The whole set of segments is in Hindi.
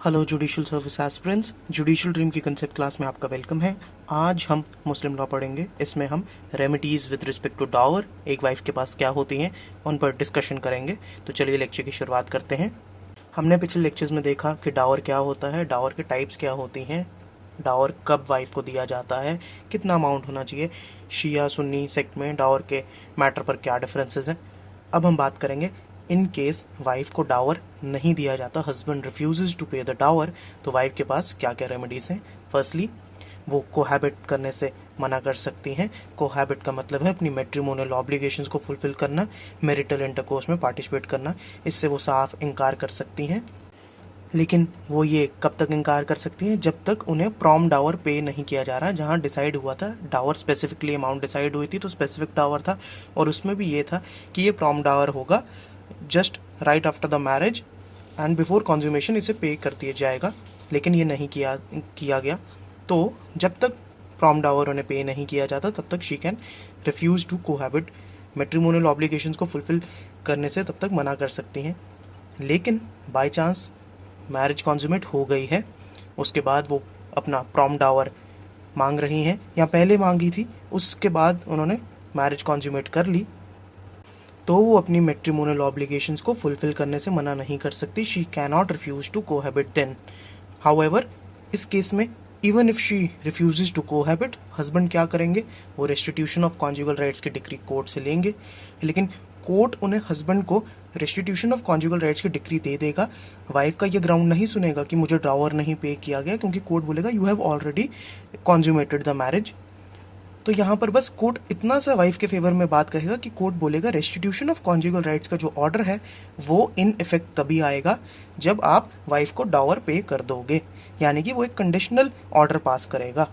Hello judicial service aspirants, judicial dream की कंसेप्ट क्लास में आपका वेलकम है। आज हम मुस्लिम लॉ पढ़ेंगे। इसमें हम remedies with respect to Dawar, एक वाइफ के पास क्या होती हैं, उन पर डिस्कशन करेंगे। तो चलिए लेक्चर की शुरुआत करते हैं। हमने पिछले लेक्चर्स में देखा कि डावर क्या होता है, डावर के टाइप्स क्या होती हैं, डावर कब वाइफ को दिया जाता है, कितना अमाउंट होना चाहिए, शिया सुन्नी सेक्ट में डावर के मैटर पर क्या डिफरेंसेस हैं। अब हम बात करेंगे इन केस वाइफ को डावर नहीं दिया जाता, हस्बैंड रिफ्यूजेज टू पे द डावर, तो वाइफ के पास क्या क्या रेमेडीज हैं। फर्स्टली, वो कोहैबिट करने से मना कर सकती हैं। कोहैबिट का मतलब है अपनी मैट्रिमोनियल ऑब्लिगेशंस को फुलफिल करना, मैरिटल इंटरकोर्स में पार्टिसिपेट करना। इससे वो साफ इनकार कर सकती हैं। लेकिन वो ये कब तक इनकार कर सकती हैं? जब तक उन्हें प्रॉम डावर पे नहीं किया जा रहा। जहाँ डिसाइड हुआ था डावर, स्पेसिफिकली अमाउंट डिसाइड हुई थी तो स्पेसिफिक डावर था, और उसमें भी ये था कि ये प्रॉम डावर होगा just right after the marriage and before consummation इसे पे कर दिया जाएगा। लेकिन ये नहीं किया गया। तो जब तक प्रॉम डावर उन्हें पे नहीं किया जाता तब तक she can refuse to cohabit, matrimonial obligations को फुलफिल करने से तब तक मना कर सकती हैं। लेकिन बाय चांस मैरिज कॉन्ज्यूमेट हो गई है, उसके बाद वो अपना प्रॉम डावर मांग रही हैं, या पहले मांगी थी, उसके बाद उन्होंने मैरिज कॉन्ज्यूमेट कर ली, तो वो अपनी मैट्रिमोनियल ऑब्लिगेशंस को फुलफिल करने से मना नहीं कर सकती। She cannot refuse to cohabit then. However, इस केस में even if she refuses to cohabit, husband क्या करेंगे? वो रेस्टिट्यूशन ऑफ कॉन्जुगल राइट्स की डिक्री कोर्ट से लेंगे। लेकिन कोर्ट उन्हें, हस्बैंड को, रेस्टिट्यूशन ऑफ कॉन्जुगल राइट्स की डिक्री दे देगा। वाइफ का ये ग्राउंड नहीं सुनेगा कि मुझे डावर नहीं पे किया गया, क्योंकि कोर्ट बोलेगा you have already consummated the marriage. तो यहाँ पर बस कोर्ट इतना सा वाइफ के फेवर में बात कहेगा कि कोर्ट बोलेगा रेस्टिट्यूशन ऑफ कॉन्जुगल राइट्स का जो ऑर्डर है वो इन इफेक्ट तभी आएगा जब आप वाइफ को डावर पे कर दोगे, यानी कि वो एक कंडीशनल ऑर्डर पास करेगा।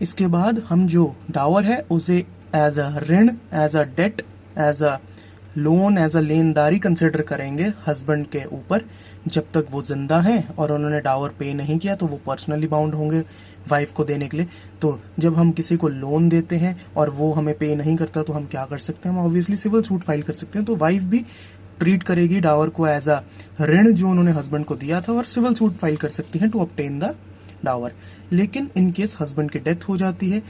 इसके बाद हम जो डावर है उसे एज अ ऋण, as a debt, as a loan, as a लेनदारी कंसिडर करेंगे हस्बैंड के ऊपर। जब तक वो जिंदा हैं और उन्होंने डावर पे नहीं किया तो वो पर्सनली बाउंड होंगे वाइफ को देने के लिए। तो जब हम किसी को लोन देते हैं और वो हमें पे नहीं करता तो हम क्या कर सकते हैं? हम ऑब्वियसली सिविल सूट फाइल कर सकते हैं। तो वाइफ भी ट्रीट करेगी डावर को एज अ ऋण जो उन्होंने हस्बैंड को दिया था, और सिविल सूट फाइल कर सकती हैं टू ऑब्टेन द डावर। लेकिन इन केस हस्बैंड की डेथ हो जाती है,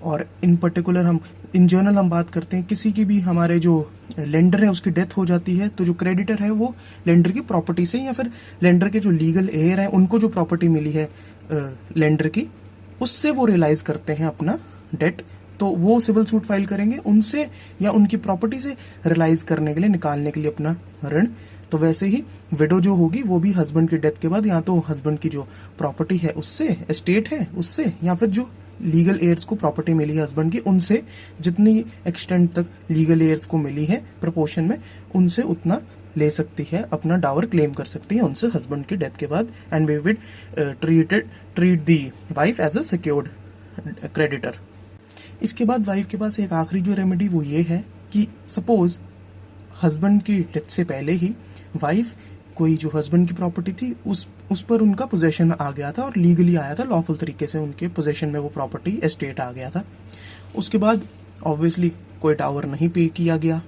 और इन पर्टिकुलर हम इन जनरल हम बात करते हैं, किसी की भी हमारे जो लेंडर है उसकी डेथ हो जाती है, तो जो क्रेडिटर है वो लेंडर की प्रॉपर्टी से, या फिर लेंडर के जो लीगल एयर हैं उनको जो प्रॉपर्टी मिली है लेंडर की, उससे वो रियलाइज करते हैं अपना डेट। तो वो सिविल सूट फाइल करेंगे उनसे, या उनकी प्रॉपर्टी से रियलाइज करने के लिए, निकालने के लिए अपना ऋण। तो वैसे ही विडो जो होगी वो भी हस्बैंड की डेथ के बाद या तो हस्बैंड की जो प्रॉपर्टी है उससे, एस्टेट है उससे, या फिर जो लीगल एयर्स को प्रॉपर्टी मिली है हस्बैंड की उनसे, जितनी एक्सटेंट तक लीगल एयर्स को मिली है प्रपोर्शन में, उनसे उतना ले सकती है, अपना डावर क्लेम कर सकती है उनसे हस्बैंड की डेथ के बाद। And we will treat the wife as a secured creditor. इसके बाद वाइफ के पास एक आखिरी जो रेमेडी वो ये है कि सपोज हस्बैंड की डेथ से पहले ही वाइफ, कोई जो हस्बैंड की प्रॉपर्टी थी उस पर उनका पोजेशन आ गया था, और लीगली आया था, लॉफुल तरीके से उनके पोजेशन में वो प्रॉपर्टी, एस्टेट आ गया था। उसके बाद ऑब्वियसली कोई डावर नहीं पे किया गया,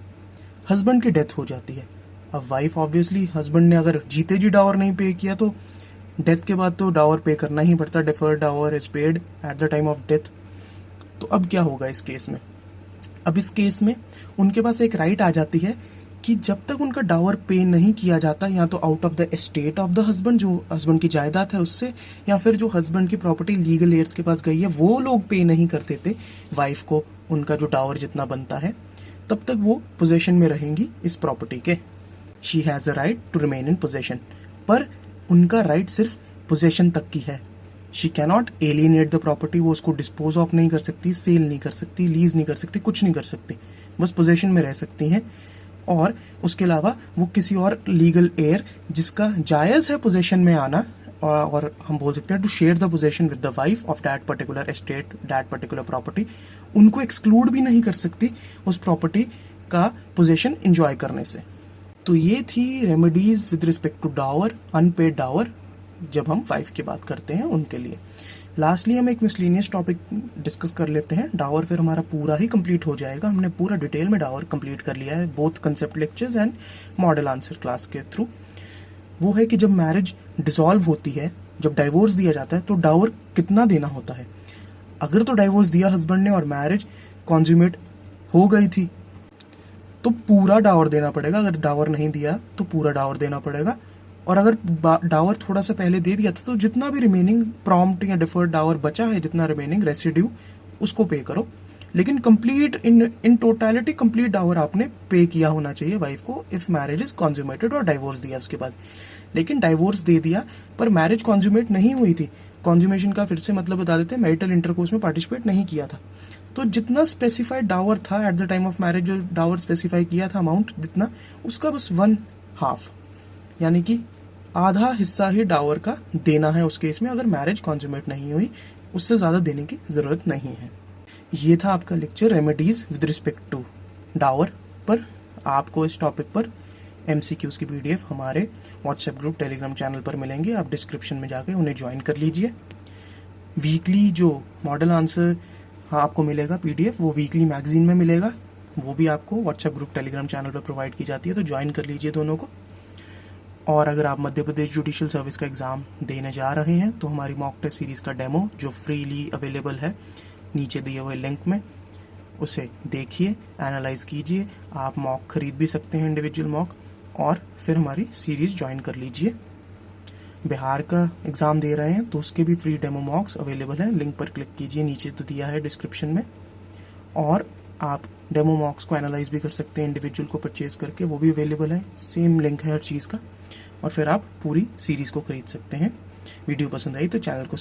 हस्बैंड की डेथ हो जाती है। अब वाइफ, ऑब्वियसली हस्बैंड ने अगर जीते जी डावर नहीं पे किया तो डेथ के बाद तो डावर पे करना ही पड़ता, deferred dower is paid at the time of death. तो अब क्या होगा इस केस में? अब इस केस में उनके पास एक राइट आ जाती है कि जब तक उनका डावर पे नहीं किया जाता, या तो out of the estate of the husband, जो हस्बैंड की जायदाद है उससे, या फिर जो हस्बैंड की प्रॉपर्टी लीगल एयर्स के पास गई है वो लोग पे नहीं कर देते वाइफ को उनका जो डावर जितना बनता है, तब तक वो पोजेशन में रहेंगी इस प्रॉपर्टी के। She has a right to remain in possession, पर उनका राइट सिर्फ पोजेशन तक की है। She cannot alienate the property, वो उसको डिस्पोज ऑफ नहीं कर सकती, सेल नहीं कर सकती, लीज नहीं कर सकती, कुछ नहीं कर सकती, बस पोजेशन में रह सकती हैं। और उसके अलावा वो किसी और लीगल एयर जिसका जायज़ है पोजेशन में आना, और हम बोल सकते हैं to share the possession with the wife of that particular estate, that particular property, उनको एक्सक्लूड भी नहीं कर सकती उस प्रॉपर्टी का पोजेशन एंजॉय करने से। तो ये थी remedies with respect to dower, unpaid dower, जब हम वाइफ की बात करते हैं उनके लिए। लास्टली हम एक मिसलिनियस टॉपिक डिस्कस कर लेते हैं, डावर फिर हमारा पूरा ही कंप्लीट हो जाएगा। हमने पूरा डिटेल में डावर कंप्लीट कर लिया है, both concept lectures and model answer class के थ्रू। वो है कि जब मैरिज डिसॉल्व होती है, जब डाइवोर्स दिया जाता है, तो डावर कितना देना होता है। अगर तो डाइवोर्स दिया हस्बैंड ने और मैरिज कॉन्ज्यूमेट हो गई थी तो पूरा डावर देना पड़ेगा। अगर डावर नहीं दिया तो पूरा डावर देना पड़ेगा। और अगर डावर थोड़ा सा पहले दे दिया था तो जितना भी रिमेनिंग प्रॉम्प्ट या डिफर्ड डावर बचा है, जितना रिमेनिंग रेसिड्यू, उसको पे करो। लेकिन complete in totality complete Dawar आपने पे किया होना चाहिए वाइफ को, इफ मैरिज इज कॉन्ज्यूमेटेड और डाइवोर्स दिया उसके बाद। लेकिन डाइवोर्स दे दिया पर मैरिज कॉन्ज्यूमेट नहीं हुई थी। कॉन्ज्यूमेशन का फिर से मतलब बता देते हैं, मैरिटल इंटरकोर्स में पार्टिसिपेट नहीं किया था। तो जितना स्पेसिफाइड डावर था eight the time of marriage, जो डावर स्पेसिफाई किया था अमाउंट जितना, उसका बस 1/2 यानी कि आधा हिस्सा ही डावर का देना है उस केस में, अगर मैरिज कॉन्ज्यूमेट नहीं हुई। उससे ज़्यादा देने की ज़रूरत नहीं है। ये था आपका lecture remedies with respect to dower पर। आपको इस टॉपिक पर MCQs की PDF हमारे व्हाट्सएप ग्रुप, टेलीग्राम चैनल पर मिलेंगे। आप डिस्क्रिप्शन में जाके उन्हें ज्वाइन कर लीजिए। वीकली जो मॉडल आंसर आपको मिलेगा PDF, वो वीकली मैगजीन में मिलेगा। वो भी आपको व्हाट्सएप ग्रुप, टेलीग्राम चैनल पर प्रोवाइड की जाती है, तो ज्वाइन कर लीजिए दोनों को। और अगर आप मध्य प्रदेश जुडिशियल सर्विस का एग्ज़ाम देने जा रहे हैं तो हमारी मॉक टेस्ट सीरीज़ का डेमो जो फ्रीली अवेलेबल है नीचे दिए हुए लिंक में, उसे देखिए, एनालाइज कीजिए। आप मॉक खरीद भी सकते हैं, इंडिविजुअल मॉक, और फिर हमारी सीरीज़ ज्वाइन कर लीजिए। बिहार का एग्ज़ाम दे रहे हैं तो उसके भी फ्री डेमो मॉक्स अवेलेबल हैं, लिंक पर क्लिक कीजिए, नीचे तो दिया है डिस्क्रिप्शन में। और आप डेमो मॉक्स को एनालाइज भी कर सकते हैं इंडिविजुअल को परचेज करके, वो भी अवेलेबल है, सेम लिंक है हर चीज़ का। और फिर आप पूरी सीरीज़ को खरीद सकते हैं। वीडियो पसंद आई तो चैनल को